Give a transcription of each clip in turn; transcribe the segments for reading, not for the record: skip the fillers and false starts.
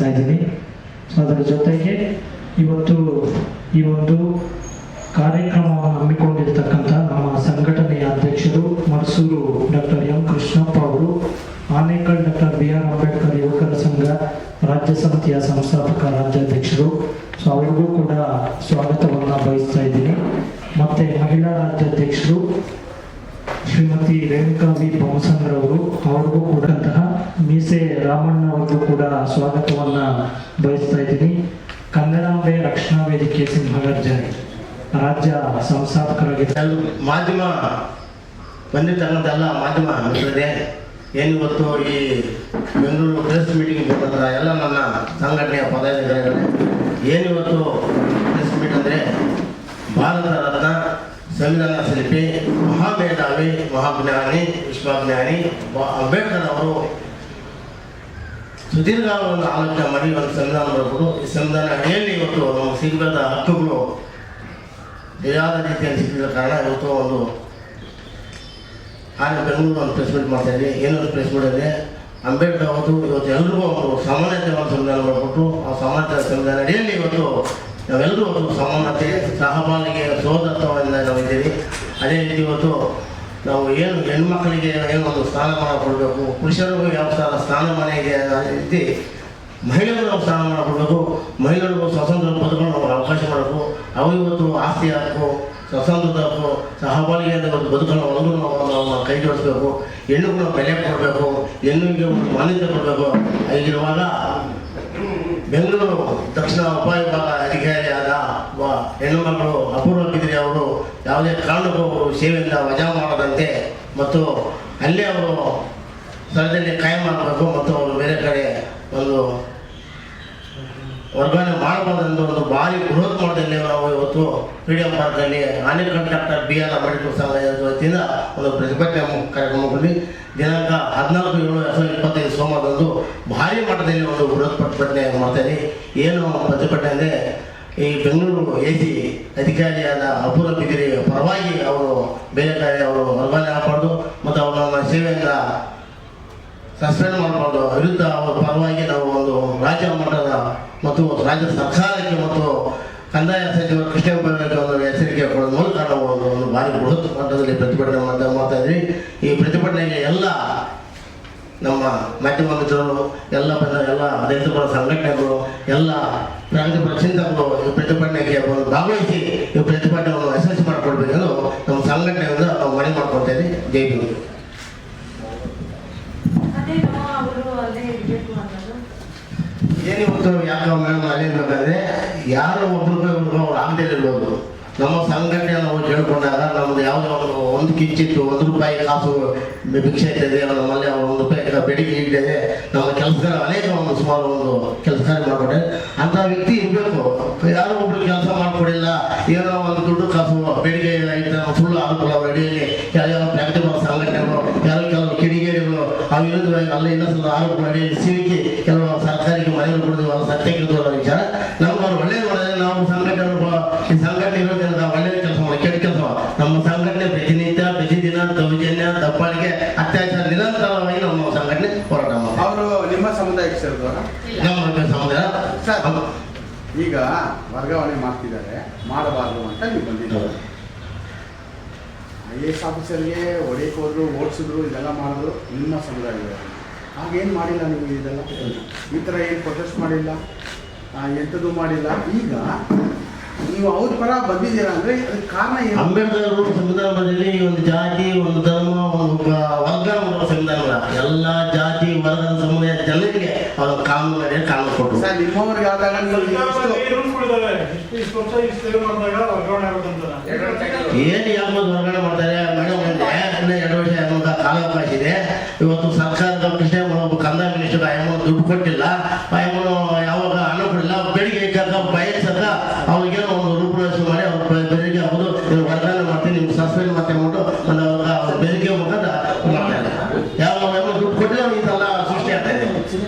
ಬಯಸ್ತಾ ಇದ್ದೀನಿ. ಸೊ ಅದರ ಜೊತೆಗೆ ಇವತ್ತು ಈ ಒಂದು ಕಾರ್ಯಕ್ರಮವನ್ನು ಹಮ್ಮಿಕೊಂಡಿರ್ತಕ್ಕಂಥ ನಮ್ಮ ಸಂಘಟನೆಯ ಅಧ್ಯಕ್ಷರು ಮರ್ಸೂರು ಡಾಕ್ಟರ್ ಎಂ ಕೃಷ್ಣಪ್ಪ ಅವರು, ಆನೇಕಲ್ ಡಾಕ್ಟರ್ BR ಅಂಬೇಡ್ಕರ್ ಯುವಕರ ಸಂಘ ರಾಜ್ಯ ಸಮಿತಿಯ ಸಂಸ್ಥಾಪಕ ರಾಜ್ಯಾಧ್ಯಕ್ಷರು. ಸೊ ಅವ್ರಿಗೂ ಕೂಡ ಸ್ವಾಗತವನ್ನು ಬಯಸ್ತಾ ಇದ್ದೀನಿ. ಮತ್ತು ಮಹಿಳಾ ರಾಜ್ಯಾಧ್ಯಕ್ಷರು ಶ್ರೀಮತಿ ರೇಣುಕಾ ವಿ ಬೊಮ್ಮಸಂದ್ರವರು, ಅವ್ರಿಗೂ ಕೂಡ ಮೀಸೆ ರಾಮಣ್ಣ ಅವ್ರಿಗೂ ಕೂಡ ಸ್ವಾಗತವನ್ನು ಬಯಸ್ತಾ ಇದ್ದೀನಿ. ಕನ್ನಡಾಂಬೆ ರಕ್ಷಣಾ ವೇದಿಕೆ ಸಿಂಹಗರ್ಜನೆ ರಾಜ್ಯ ಸಂಸ್ಥಾಪಕರಾಗಿದ್ದಾರೆ. ಮಾಧ್ಯಮ ಬಂದಿರ್ತಕ್ಕಂಥ ಎಲ್ಲ ಮಾಧ್ಯಮ ಮಿತ್ರರೇ, ಏನಿವತ್ತು ಈ ಬೆಂಗಳೂರು ಪ್ರೆಸ್ ಮೀಟಿಂಗ್ ಬಂದಂಥ ಎಲ್ಲ ನನ್ನ ಸಂಘಟನೆಯ ಪದಾಧಿಕಾರಿಗಳೇ, ಏನಿವತ್ತು ಪ್ರೆಸ್ ಮೀಟ್ ಅಂದರೆ ಭಾರತ ರತ್ನ ಸಂವಿಧಾನ ಶಿಲ್ಪಿ ಮಹಾಮೇಧಾವಿ ಮಹಾಜ್ಞಾನಿ ವಿಶ್ವಜ್ಞಾನಿ ಅಂಬೇಡ್ಕರ್ ಅವರು ಸುದೀರ್ಘ ಒಂದು ಆಲೋಚನೆ ಮಾಡಿ ಒಂದು ಸಂವಿಧಾನ ಬರಬಹುದು. ಈ ಸಂವಿಧಾನ ಅಡಿಯಲ್ಲಿ ಇವತ್ತು ನಮ್ಮ ಸಿಗದ ಹಕ್ಕುಗಳು ಯಾವ್ಯಾವ ರೀತಿಯಲ್ಲಿ ಸಿಕ್ಕಿದ ಕಾರಣ ಇವತ್ತು ಒಂದು ಬೆಂಗಳೂರು ಒಂದು ಪ್ರೆಸ್ ಮೀಟ್ ಮಾಡ್ತಾ ಇದ್ದೀವಿ. ಏನೊಂದು ಪ್ರೆಸ್ ಮೀಟ್ ಅಂದರೆ ಅಂಬೇಡ್ಕರ್ ಅವತ್ತು ಇವತ್ತು ಎಲ್ರಿಗೂ ಒಂದು ಸಮಾನತೆ ಒಂದು ಸಂವಿಧಾನ ಮಾಡಿಕೊಟ್ಟು ಆ ಸಮಾನತೆ ಸಂವಿಧಾನ ಅಡಿಯಲ್ಲಿ ಇವತ್ತು ನಾವೆಲ್ಲರೂ ಒಂದು ಸಮಾನತೆ ಸಹಬಾಳ್ವೆಗೆ ಸೋದರತ್ವದಿಂದ ನಾವಿದ್ದೀವಿ. ಅದೇ ರೀತಿ ಇವತ್ತು ನಾವು ಏನು ಹೆಣ್ಮಕ್ಳಿಗೆ ಏನು ಒಂದು ಸ್ಥಾನಮಾನ ಕೊಡಬೇಕು, ಪುರುಷರಿಗೂ ಯಾವ ಸ್ಥಾನಮಾನ ಇದೆ ಅದೇ ರೀತಿ ಮಹಿಳೆಯರು ನಾವು ಸ್ಥಾನಮಾನ ಕೊಡಬೇಕು. ಮಹಿಳೆಯರಿಗೂ ಸ್ವತಂತ್ರ ಬದುಕಲು ನಾವು ಅವಕಾಶ ಮಾಡಬೇಕು. ಅವು ಇವತ್ತು ಆಸ್ತಿ ಹಕ್ಕು, ಸ್ವತಂತ್ರದ ಹಕ್ಕು, ಸಹಬಾಳ್ವೆಯಿಂದ ಒಂದು ಬದುಕನ್ನು ಒಂದು ನಾವು ಕೈ ಜೋಡಿಸ್ಬೇಕು. ಹೆಣ್ಣಿಗೂ ನಾವು ಬೆಲೆ ಕೊಡಬೇಕು, ಹೆಣ್ಣಿಗೆ ಒಂದು ಮಾನ್ಯತೆ ಕೊಡಬೇಕು. ಹೀಗಿರುವಾಗ ಬೆಂಗಳೂರು ದಕ್ಷಿಣ ಉಪವಿಭಾಗ ಅಧಿಕಾರಿಯಾದ ಹೆಣ್ಣು ಮಕ್ಕಳು ಅಪೂರ್ವ ಬಿದ್ರಿ ಅವರು ಯಾವುದೇ ಕಾರಣಕ್ಕೂ ಸೇವೆಯಿಂದ ವಜಾ ಮಾಡದಂತೆ ಮತ್ತು ಅಲ್ಲೇ ಅವರು ಸ್ಥಳದಲ್ಲಿ ಕಾಯಂ ಮಾಡಬೇಕು ಮತ್ತು ಅವರು ಬೇರೆ ಕಡೆ ಒಂದು ವರ್ಗಾವಣೆ ಮಾಡಬಹುದೆಂದು ಒಂದು ಭಾರಿ ಬೃಹತ್ ಮಟ್ಟದಲ್ಲಿ ನಾವು ಇವತ್ತು ಫ್ರೀಡಂ ಪಾರ್ಕಲ್ಲಿ ಆನೇಕಲ್ ಡಾಕ್ಟರ್ BR ಅಂಬೇಡ್ಕರ್ ಸಂಘ ವತಿಯಿಂದ ಒಂದು ಪ್ರತಿಭಟನೆ ಕಾರ್ಯಕ್ರಮದಲ್ಲಿ ದಿನಾಂಕ 14/7/2025 ಸೋಮವಾರದಂದು ಭಾರಿ ಮಟ್ಟದಲ್ಲಿ ಒಂದು ಬೃಹತ್ ಪ್ರತಿಭಟನೆ ಮಾಡ್ತಾರೆ. ಏನು ಪ್ರತಿಭಟನೆ ಅಂದರೆ ಈ ಬೆಂಗಳೂರು AC ಅಧಿಕಾರಿಯಾದ ಅಪೂರ್ವ ಬಿದಿರಿ ಪರವಾಗಿ ಅವರು ಬೇರೆ ಕಡೆ ಅವರು ವರ್ಗಾವಣೆ ಆಗಬಾರ್ದು ಮತ್ತು ಅವರು ನಮ್ಮ ಸೇವೆಯಿಂದ ಸಸ್ಪೆಂಡ್ ಮಾಡಬಾರ್ದು, ವಿರುದ್ಧ ಅವರ ಪರವಾಗಿ ನಾವು ಒಂದು ರಾಜ್ಯ ಮಟ್ಟದ ಮತ್ತು ರಾಜ್ಯ ಸರ್ಕಾರಕ್ಕೆ ಮತ್ತು ಕಂದಾಯ ಸಚಿವರು ಕೃಷ್ಣಪ್ಪಗೆ ಒಂದು ಎಚ್ಚರಿಕೆ ಕೊಡೋದ್ರ ಮೂಲಕ ನಾವು ಒಂದು ಭಾರಿ ಬೃಹತ್ ಮಟ್ಟದಲ್ಲಿ ಪ್ರತಿಭಟನೆ ಮಾಡ್ತಾ ಇದ್ವಿ. ಈ ಪ್ರತಿಭಟನೆಗೆ ಎಲ್ಲ ನಮ್ಮ ಮಾಧ್ಯಮ ಮಿತ್ರರು, ಎಲ್ಲ ರೈತಪರ ಸಂಘಟನೆಗಳು, ಎಲ್ಲ ಪ್ರಗತಿಪರ ಚಿಂತಕರು ಈ ಪ್ರತಿಭಟನೆಗೆ ಭಾಗವಹಿಸಿ ಈ ಪ್ರತಿಭಟನೆಯನ್ನು ಯಶಸ್ವಿ ಮಾಡಿಕೊಡ್ಬೇಕೆಂದು ನಮ್ಮ ಸಂಘಟನೆಯಿಂದ ನಾವು ಮನವಿ ಮಾಡ್ಕೊಳ್ತಾ ಇದ್ದೀವಿ. ಜೈ ಭೀಮ್. ಏನಿವತ್ತು ಯಾಕೆ ಮೇಡಮ್ ಅಲ್ಲಿರ್ಬೇಕಾದ್ರೆ ಯಾರೋ ಒಬ್ರಿಗೂ ಅವ್ರು ಆಗದೇ ಇರ್ಬೋದು. ನಮ್ಮ ಸಂಘಟನೆ ನಾವು ಕೇಳ್ಕೊಂಡಾಗ ನಮ್ದು ಯಾವುದೋ ಒಂದು ಕಿಂಚಿತ್ತು ₹1 ಕಾಸು ಭಿಕ್ಷೆ ಇರ್ತದೆ, ನಮ್ಮಲ್ಲಿ ₹1 ಬೇಡಿಕೆ ಇಟ್ಟಿದೆ. ನಮ್ಮ ಕೆಲಸಗಾರ ಅನೇಕ ಒಂದು ಸುಮಾರು ಒಂದು ಕೆಲಸ ಮಾಡಿಕೊಟ್ಟೆ ಅಂಥ ವ್ಯಕ್ತಿ ಇರಬೇಕು. ಯಾರೋ ಒಬ್ರು ಕೆಲಸ ಮಾಡಿಕೊಡಿಲ್ಲ, ಏನೋ ಒಂದು ದುಡ್ಡು ಕಾಸು ಬೇಡಿಕೆ ಸುಳ್ಳು ಆರೋಪಗಳ ಅಡಿಯಲ್ಲಿ ಯಾವ ಪ್ರಗತಿಪರ ಸಂಘಟನೆಗಳು, ಕೆಲವು ಕಿಡಿಗೇಡಿಗಳು ಅವು ವಿರುದ್ಧವಾಗಿ ಅಲ್ಲ ಇನ್ನೊಂದು ಆರೋಪಗಳ ಅಡಿಯಲ್ಲಿ ಸಿಲುಕಿ ಕೆಲವು ಸರ್ಕಾರಿಗೆ ಮನೆಗಳು ಕೊಡೋದು ಅದು ಸತ್ಯಕ್ಕಿರುವ ವಿಚಾರ. ನಮ್ಗೆ ಅವ್ರು ಒಳ್ಳೇದು ಮಾಡಿದ್ರೆ ನಾವು ಈ ಸಂಘಟನೆ ಇರೋದ್ರಿಂದ ನಾವು ಒಳ್ಳೆಯ ಕೆಲಸ ಮಾಡಿ ಕೆಟ್ಟ ಕೆಲಸ ನಮ್ಮ ಸಂಘಟನೆ ಪ್ರತಿನಿತ್ಯ ಪ್ರತಿದಿನ ದೌರ್ಜನ್ಯ ದಬ್ಬಾಳಿಕೆ ಅತ್ಯಾಚಾರ ನಿರಂತರವಾಗಿ ನಮ್ಮ ಸಂಘಟನೆ ಹೋರಾಟ ಮಾಡಿ. ಅವರು ನಿಮ್ಮ ಸಮುದಾಯಕ್ಕೆ ಸೇರಿದವರ? ನಮ್ಮ ಸಮುದಾಯ ಈಗ ವರ್ಗಾವಣೆ ಮಾಡ್ತಿದ್ದಾರೆ, ಮಾಡಬಾರ್ದು ಅಂತ ನೀವು ಬಂದಿದ್ದಾರೆ. IAS ಆಫೀಸರ್ಗೆ ಹೊಡೆಯಕ್ಕೆ ಹೋದ್ರು, ಓಡಿಸಿದ್ರು, ಇದೆಲ್ಲ ಮಾಡಿದ್ರು ನಿಮ್ಮ ಸಮುದಾಯದವರು. ಹಾಗೇನು ಮಾಡಿಲ್ಲ ನೀವು, ಇದೆಲ್ಲ ಈ ಥರ ಏನು ಪ್ರೊಟೆಸ್ಟ್ ಮಾಡಿಲ್ಲ, ಎಂಥದ್ದು ಮಾಡಿಲ್ಲ. ಈಗ ನೀವು ಅವ್ರ ಪರ ಬಂದಿದ್ದೀರಾ ಅಂದರೆ ಅದಕ್ಕೆ ಕಾರಣ ಏನು? ಅಂಬೇಡ್ಕರ್ ಅವರು ಸಂವಿಧಾನದಲ್ಲಿ ಒಂದು ಜಾತಿ, ಒಂದು ಧರ್ಮ, ಒಂದು ವರ್ಗ ಸಂವಿಧಾನ ಎಲ್ಲ ಜಾತಿ ವರ್ಗದ ಸಮುದಾಯ ಜನರಿಗೆ ಅವರ ಕಾನೂನು ಕೊಟ್ಟರು. ಸರ್ ನಿಮ್ಮವ್ರಿಗೆ ಆದಾಗ ಏನು ಯಾವುದು ವರ್ಗಾವಣೆ ಮಾಡ್ತಾರೆ ಮೇಡಮ್? 2 ವರ್ಷ ಅನ್ನೋದ ಕಾಲಾವಕಾಶ ಇದೆ. ಇವತ್ತು ಸರ್ಕಾರದ ಕೃಷ್ಣ ಕಂದಾಯ ಮಿನಿಸ್ಟರ್ ಅಯ್ಯಮ್ಮನ ದುಡ್ಡು ಕೊಟ್ಟಿಲ್ಲ, ಅಯ್ಯಮ್ಮನು ಯಾವಾಗ ಹಣ ಕೊಡಿಲ್ಲ, ಬೆಳಿಗ್ಗೆ ಬಯಸದ ಅವ್ರಿಗೇನೋ ಒಂದು ರೂಪುರೇಷೆ ಮಾಡಿ ಅವ್ರ ಬೆಳಿಗ್ಗೆ ಹೌದು ನೀವು ವರ್ಗಾವಣೆ ಮಾಡ್ತೀನಿ, ನಿಮ್ಗೆ ಸಸ್ಪೆಂಡ್ ಮಾಡ್ತೀನಿ ಅಂದ್ಬಿಟ್ಟು ಅವ್ರ ಬೆಳಿಗ್ಗೆ ಮುಖಾಂತರ ಮಾಡ್ತಾ ಇದ್ದಾರೆ. ಯಾವ ದುಡ್ಡು ಕೊಟ್ಟಿಲ್ಲ ಇದೆಲ್ಲ ಸೃಷ್ಟಿ ಆಗ್ತಾ ಇದೆ,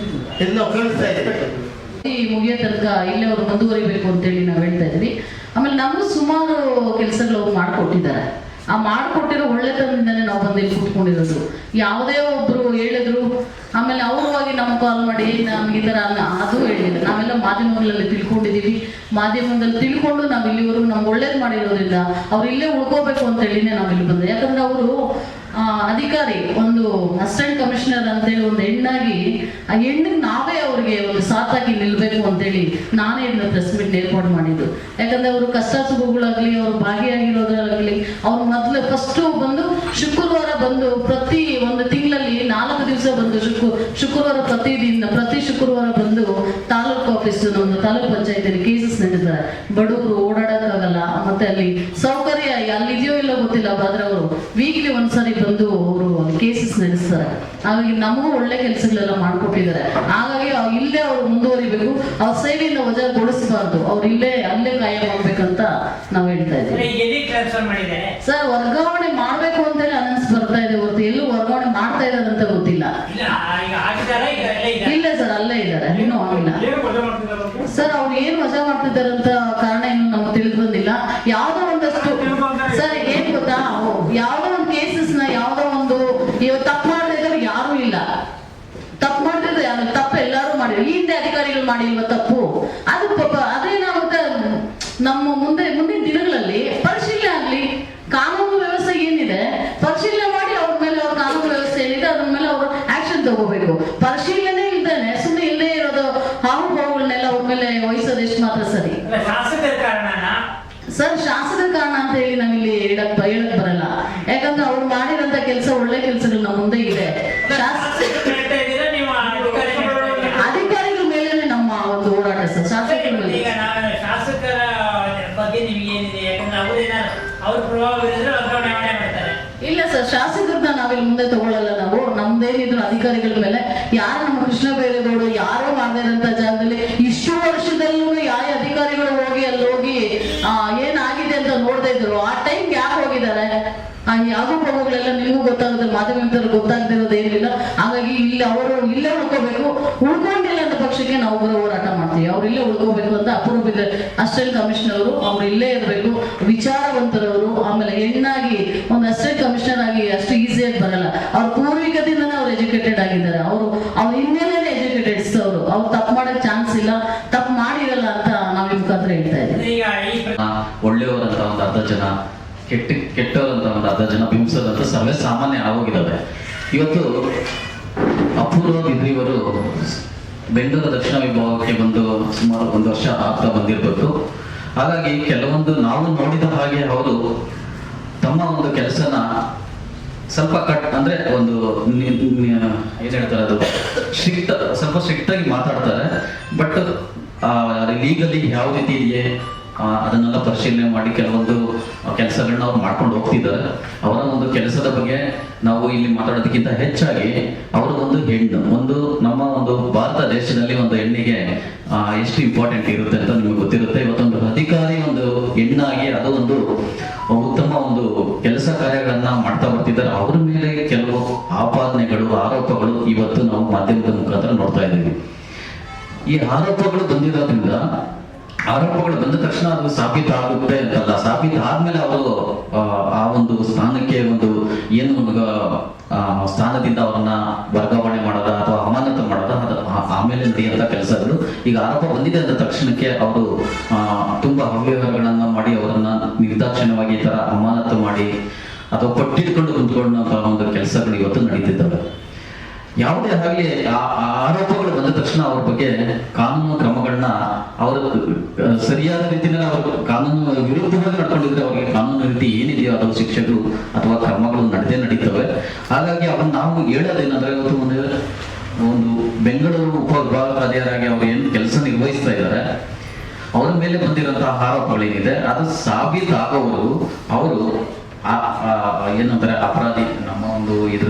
ಇದು ನಾವು ಕೇಳಿಸ್ತಾ ಇದ್ದೀವಿ. ಮುಗಿಯೋ ತನಕ ಇಲ್ಲೇ ಅವರು ಮುಂದುವರಿಬೇಕು ಅಂತೇಳಿ ನಾವು ಹೇಳ್ತಾ ಇದ್ವಿ. ಆಮೇಲೆ ನಮಗೂ ಸುಮಾರು ಕೆಲಸಗಳು ಅವ್ರು ಮಾಡಿಕೊಟ್ಟಿದ್ದಾರೆ. ಆ ಮಾಡಿಕೊಟ್ಟಿರೋ ಒಳ್ಳೆತನದಿಂದನೇ ನಾವು ಬಂದು ಇಲ್ಲಿ ಕೂತ್ಕೊಂಡಿರೋದು. ಯಾವುದೇ ಒಬ್ರು ಹೇಳಿದ್ರು, ಆಮೇಲೆ ಅವರವಾಗಿ ನಮ್ಗೆ ಕಾಲ್ ಮಾಡಿ ನಮ್ಗೆ ಈ ಥರ ಅದು ಹೇಳಿಲ್ಲ. ನಾವೆಲ್ಲ ಮಾಧ್ಯಮಗಳಲ್ಲಿ ತಿಳ್ಕೊಂಡಿದ್ದೀವಿ, ಮಾಧ್ಯಮದಲ್ಲಿ ತಿಳ್ಕೊಂಡು ನಾವು ಇಲ್ಲಿವರೆಗೂ ನಮ್ಗೆ ಒಳ್ಳೇದು ಮಾಡಿರೋದ್ರಿಂದ ಅವ್ರು ಇಲ್ಲೇ ಉಳ್ಕೋಬೇಕು ಅಂತ ಹೇಳಿನೇ ನಾವು ಇಲ್ಲಿ ಬಂದೆ. ಯಾಕಂದ್ರೆ ಅವರು ಅಧಿಕಾರಿ, ಒಂದು ಅಸಿಸ್ಟೆಂಟ್ ಕಮಿಷನರ್ ಅಂತೇಳಿ ಒಂದು ಹೆಣ್ಣಾಗಿ ಆ ಹೆಣ್ಣಿಗೆ ನಾವೇ ಅವ್ರಿಗೆ ಒಂದು ಸಾಥಾಗಿ ನಿಲ್ಬೇಕು ಅಂತೇಳಿ ನಾನೇ ಇದನ್ನ ಪ್ರೆಸ್ ಮೀಟ್ ಏರ್ಪಾಡು ಮಾಡಿದ್ದು. ಯಾಕಂದ್ರೆ ಅವರು ಕಷ್ಟ ಸುಖಗಳಾಗ್ಲಿ, ಅವರು ಭಾಗಿಯಾಗಿರೋದ್ರಾಗಲಿ, ಅವ್ರು ಮೊದಲು ಫಸ್ಟು ಬಂದು ಶುಕ್ರವಾರ ಬಂದು ಪ್ರತಿ ಒಂದು ತಿಂಗಳಲ್ಲಿ 4 ದಿವಸ ಬಂದು ಶುಕ್ರವಾರ ಪ್ರತಿ ಶುಕ್ರವಾರ ಬಂದು ತಾಲೂಕು ಆಫೀಸ್, ನಮ್ಮ ತಾಲೂಕು ಪಂಚಾಯತಿಯಲ್ಲಿ ಕೇಸಸ್ ನಡೆಸ್ತಾರೆ. ಬಡವರು ಓಡಾಡೋಕ್ಕಾಗಲ್ಲ, ಮತ್ತೆ ಅಲ್ಲಿ ಸೌಕರ್ಯ ಅಲ್ಲಿದೆಯೋ ಇಲ್ಲೋ ಗೊತ್ತಿಲ್ಲ, ಆದ್ರೆ ಅವರು ವೀಕ್ಲಿ ಒಂದ್ಸರಿ ಬಂದು ಅವರು ಕೇಸಸ್ ನಡೆಸ್ತಾರೆ. ಹಾಗಾಗಿ ನಮಗೂ ಒಳ್ಳೆ ಕೆಲಸಗಳೆಲ್ಲ ಮಾಡ್ಕೊಟ್ಟಿದ್ದಾರೆ. ಹಾಗಾಗಿ ಇಲ್ಲೇ ಅವ್ರು ಮುಂದುವರಿಬೇಕು, ಅವ್ರ ಸೇವೆಯಿಂದ ವಜಾಗೊಳಿಸಬಾರ್ದು, ಅವ್ರು ಅಲ್ಲೇ ಕಾಯ ಮಾಡ್ಬೇಕಂತ ನಾವು ಹೇಳ್ತಾ ಇದ್ದೀವಿ. ಸರ್, ವರ್ಗಾವಣೆ ಮಾಡ್ಬೇಕು ಅಂತೇಳಿ ಅನೌನ್ಸ್ ಬರ್ತಾ ಇದೆ ಹೊರತು ಎಲ್ಲೂ ವರ್ಗಾವಣೆ ಮಾಡ್ತಾ ಇದ್ದಾರೆ ಅಂತ ಗೊತ್ತಿಲ್ಲ. ಇಲ್ಲ ಸರ್, ಅಲ್ಲೇ ಇದ್ದಾರೆ, ಇನ್ನೂ ಆಗಿಲ್ಲ ಸರ್. ಅವ್ರು ಏನ್ ವಜಾ ಮಾಡ್ತಿದ್ದಾರೆ ಅಂತ ಕಾರಣ ಇನ್ನು ನಮ್ಗೆ ತಿಳಿದು ಬಂದಿಲ್ಲ. ಯಾವ್ದೋ ಒಂದಷ್ಟು ಸರ್, ಏನ್ ಗೊತ್ತಾ, ಯಾವ್ದೋ ಒಂದು ಕೇಸಸ್ ನ ಯಾವ್ದೋ ಒಂದು ಇವತ್ತು ತಪ್ಪು ಮಾಡಿದ್ರೆ ಯಾರು ಇಲ್ಲ, ತಪ್ಪು ಮಾಡಿದ್ರೆ ಯಾರು ತಪ್ಪು ಎಲ್ಲರೂ ಮಾಡಿ, ಈ ಹಿಂದೆ ಅಧಿಕಾರಿಗಳು ಮಾಡಿಲ್ವ ತಪ್ಪು, ಅದು ಪಾಪ ಅದೇನಾಗುತ್ತೆ ನಮ್ಮ ಮುಂದಿನ ದಿನಗಳಲ್ಲಿ ಪರಿಶೀಲನೆ ಆಗ್ಲಿ, ಕಾನೂನು ವ್ಯವಸ್ಥೆ ಏನಿದೆ ಪರಿಶೀಲನೆ ಮಾಡಿ ಅವ್ರ ಮೇಲೆ, ಅವ್ರ ಕಾನೂನು ವ್ಯವಸ್ಥೆ ಏನಿದೆ ಅದ್ರ ಮೇಲೆ ಅವರು ಆಕ್ಷನ್ ತಗೋಬೇಕು. ಪರಿಶೀಲನೆ ಇಲ್ದೇನೆ ಸುಮ್ಮನೆ ಇಲ್ಲೇ ಇರೋದು ಹಾವುಗಳನ್ನೆಲ್ಲ ಅವ್ರ ಮೇಲೆ ವಹಿಸೋದು ಎಷ್ಟು ಮಾತ್ರ ಸರಿ ಸರ್. ಶಾಸಕರ ಕಾರಣ ಅಂತ ಹೇಳಿ ನಾವಿಲ್ಲಿ ಹೇಳಕ್ ಬರಲ್ಲ, ಯಾಕಂದ್ರೆ ಅವ್ರು ಮಾಡಿರೋಂಥ ಕೆಲಸ ಒಳ್ಳೆ ಕೆಲಸಗಳು ನಮ್ಮ ಮುಂದೆ ಇದೆ. ಅಧಿಕಾರಿಗಳ ಮೇಲೇನೆ ನಮ್ಮ ಒಂದು ಓಡಾಟ ಸರ್, ಶಾಸಕರ ಮೇಲೆ. ಶಾಸಕರ ಬಗ್ಗೆ ನಿಮ್ಗೆ ಏನಿದೆ? ಯಾಕಂದ್ರೆ ಅವ್ರ ಪ್ರಭಾವ ಇಲ್ಲ ಸರ್, ಶಾಸಕರನ್ನ ನಾವಿಲ್ಲಿ ಮುಂದೆ ತಗೊಳ್ಳಲ್ಲ. ನಾವು ನಮ್ದೇನಿದ್ರು ಅಧಿಕಾರಿಗಳ ಮೇಲೆ, ಯಾರು ನಮ್ಮ ಕೃಷ್ಣ ಬೈರೇಗೌಡರು ಯಾರೋ ಮಾಡದೇ ಇರೋಂಥ ಜಾಗದಲ್ಲಿ ಇಷ್ಟು ವರ್ಷದಲ್ಲೂ ಯಾವ ಅಧಿಕಾರಿಗಳು ಹೋಗಿ ಅಲ್ಲಿ ಹೋಗಿ ಏನಾಗಿದೆ ಅಂತ ನೋಡ್ತಾ ಇದ್ರು, ಆ ಟೈಮ್ ಯಾಕೆ ಹೋಗಿದ್ದಾರೆ? ಯಾವುದೋ ಪ್ರಭಾವಗಳೆಲ್ಲ ನಿಮಗೂ ಗೊತ್ತಾಗುತ್ತೆ, ಮಾಧ್ಯಮದಲ್ಲಿ ಗೊತ್ತಾಗದಿರೋದು ಏನಿಲ್ಲ. ಹಾಗಾಗಿ ಇಲ್ಲಿ ಅವರು ಇಲ್ಲೇ ಉಳ್ಕೋಬೇಕು, ಉಳ್ಕೊಂಡಿಲ್ಲ ಅಂತ ಪಕ್ಷಕ್ಕೆ ನಾವು ಹೋರಾಟ ಮಾಡ್ತೀವಿ. ಅವ್ರು ಇಲ್ಲೇ ಉಳ್ಕೋಬೇಕು ಅಂತ ಅಪರೂಪದ ಅಸಿಸ್ಟೆಂಟ್ ಕಮಿಷನರ್ ಅವ್ರು ಇಲ್ಲೇ ಇರಬೇಕು, ವಿಚಾರವಂತರವರು. ಆಮೇಲೆ ಹೆಣ್ಣಾಗಿ ಒಂದು ಅಸಿಸ್ಟೆಂಟ್ ಕಮಿಷನರ್ ಆಗಿ ಅಷ್ಟು ಈಸಿಯಾಗಿ ಬರಲ್ಲ. ಅವ್ರ ಪೂರ್ವಿಕದಿಂದನೇ ಅವ್ರು ಎಜುಕೇಟೆಡ್ ಆಗಿದ್ದಾರೆ, ಅವ್ರ ಹಿನ್ನೆಲೆನೇ ಎಜುಕೇಟೆಡ್ಸ್. ಅವ್ರು ತಪ್ಪು ಮಾಡಕ್ ಚಾನ್ಸ್ ಇಲ್ಲ, ತಪ್ಪು ಮಾಡಿರಲ್ಲ ಅಂತ ನಾವು ಈ ಮುಖಾಂತರ ಹೇಳ್ತಾ ಇದ್ದೀವಿ. ಒಳ್ಳೆಯವರಂತ ಒಂದು ಅರ್ಧ ಜನ, ಕೆಟ್ಟವರಂತ ಒಂದು ಅರ್ಧ ಜನ ಬಿಂಬಿಸೋದಂತ ಸರ್ವೇ ಸಾಮಾನ್ಯ ಆಗೋಗಿದ್ದಾವೆ. ಇವತ್ತು ಅಪೂರ್ವ ಬಿದ್ರಿಯವರು ಬೆಂಗಳೂರು ದಕ್ಷಿಣ ವಿಭಾಗಕ್ಕೆ ಬಂದು ಸುಮಾರು 1 ವರ್ಷ ಆಗ್ತಾ ಬಂದಿರಬೇಕು. ಹಾಗಾಗಿ ಕೆಲವೊಂದು ನಾವು ನೋಡಿದ ಹಾಗೆ ಅವರು ತಮ್ಮ ಒಂದು ಕೆಲಸನ ಸ್ವಲ್ಪ ಅಂದ್ರೆ ಒಂದು ಏನ್ ಹೇಳ್ತಾರೆ, ಅದು ಸ್ವಲ್ಪ ಸ್ಟ್ರಿಕ್ಟ್ ಆಗಿ ಮಾತಾಡ್ತಾರೆ. ಬಟ್ ಲೀಗಲಿ ಯಾವ ರೀತಿ ಇದೆಯೇ ಅದನ್ನೆಲ್ಲ ಪರಿಶೀಲನೆ ಮಾಡಿ ಕೆಲವೊಂದು ಕೆಲಸಗಳನ್ನ ಅವ್ರು ಮಾಡ್ಕೊಂಡು ಹೋಗ್ತಿದ್ದಾರೆ. ಅವರ ಒಂದು ಕೆಲಸದ ಬಗ್ಗೆ ನಾವು ಇಲ್ಲಿ ಮಾತಾಡೋದಕ್ಕಿಂತ ಹೆಚ್ಚಾಗಿ ಅವರ ಒಂದು ಹೆಣ್ಣು, ಒಂದು ನಮ್ಮ ಒಂದು ಭಾರತ ದೇಶದಲ್ಲಿ ಒಂದು ಹೆಣ್ಣಿಗೆ ಎಷ್ಟು ಇಂಪಾರ್ಟೆಂಟ್ ಇರುತ್ತೆ ಅಂತ ನಿಮಗೆ ಗೊತ್ತಿರುತ್ತೆ. ಇವತ್ತೊಂದು ಅಧಿಕಾರಿ ಒಂದು ಹೆಣ್ಣಾಗಿ ಅದು ಒಂದು ಉತ್ತಮ ಒಂದು ಕೆಲಸ ಕಾರ್ಯಗಳನ್ನ ಮಾಡ್ತಾ ಬರ್ತಿದ್ದಾರೆ. ಅವ್ರ ಮೇಲೆ ಕೆಲವು ಆಪಾದನೆಗಳು, ಆರೋಪಗಳು ಇವತ್ತು ನಾವು ಮಾಧ್ಯಮದ ಮುಖಾಂತರ ನೋಡ್ತಾ ಇದ್ದೀವಿ. ಈ ಆರೋಪಗಳು ಬಂದ ತಕ್ಷಣ ಅದು ಸಾಬೀತಾಗುತ್ತೆ ಅಂತಲ್ಲ, ಸಾಬೀತಾದ್ಮೇಲೆ ಅವರು ಆ ಒಂದು ಸ್ಥಾನಕ್ಕೆ ಒಂದು ಏನು ಸ್ಥಾನದಿಂದ ಅವರನ್ನ ವರ್ಗಾವಣೆ ಮಾಡೋದ ಅಥವಾ ಅಮಾನತು ಮಾಡೋದ, ಅದು ಆಮೇಲೆ ನಡೆಯುವಂತ ಕೆಲಸಗಳು. ಈಗ ಆರೋಪ ಬಂದಿದೆ ಅಂದ ತಕ್ಷಣಕ್ಕೆ ಅವರು ತುಂಬಾ ಅವ್ಯವಹಾರಗಳನ್ನ ಮಾಡಿ ಅವರನ್ನ ನಿರ್ದಾಕ್ಷಿಣ್ಯವಾಗಿ ಈ ತರ ಅಮಾನತು ಮಾಡಿ ಅಥವಾ ಪಟ್ಟಿಟ್ಕೊಂಡು ಕುಂತ್ಕೊಳ್ಳುವಂತಹ ಒಂದು ಕೆಲಸಗಳು ಇವತ್ತು ನಡೀತಿದ್ದಾವೆ. ಯಾವುದೇ ಆಗಲಿ ಆರೋಪಗಳು ಬಂದ ತಕ್ಷಣ ಅವ್ರ ಬಗ್ಗೆ ಕಾನೂನು ಕ್ರಮಗಳನ್ನ ಅವರು ಸರಿಯಾದ ರೀತಿಯಲ್ಲಿ ಅವರು ಕಾನೂನು ವಿರುದ್ಧವಾಗಿ ನಡ್ಕೊಂಡಿದ್ರೆ ಅವ್ರಿಗೆ ಕಾನೂನು ರೀತಿ ಏನಿದೆಯೋ ಅದು ಶಿಕ್ಷೆಗಳು ಅಥವಾ ಕ್ರಮಗಳು ನಡೀತವೆ. ಹಾಗಾಗಿ ಅವನ್ನ ನಾವು ಹೇಳೋದೇನಂದ್ರೆ, ಇವತ್ತು ಒಂದು ಬೆಂಗಳೂರು ಉಪವಿಭಾಗಾಧಿಕಾರಿಯಾಗಿ ಅವರು ಏನು ಕೆಲಸ ನಿರ್ವಹಿಸ್ತಾ ಇದ್ದಾರೆ, ಅವರ ಮೇಲೆ ಬಂದಿರುವಂತಹ ಆರೋಪಗಳೇನಿದೆ ಅದು ಸಾಬೀತಾಗೋವರು ಅವರು ಏನಂತಾರೆ ಅಪರಾಧಿ ನಮ್ಮ ಒಂದು ಇದ್ರ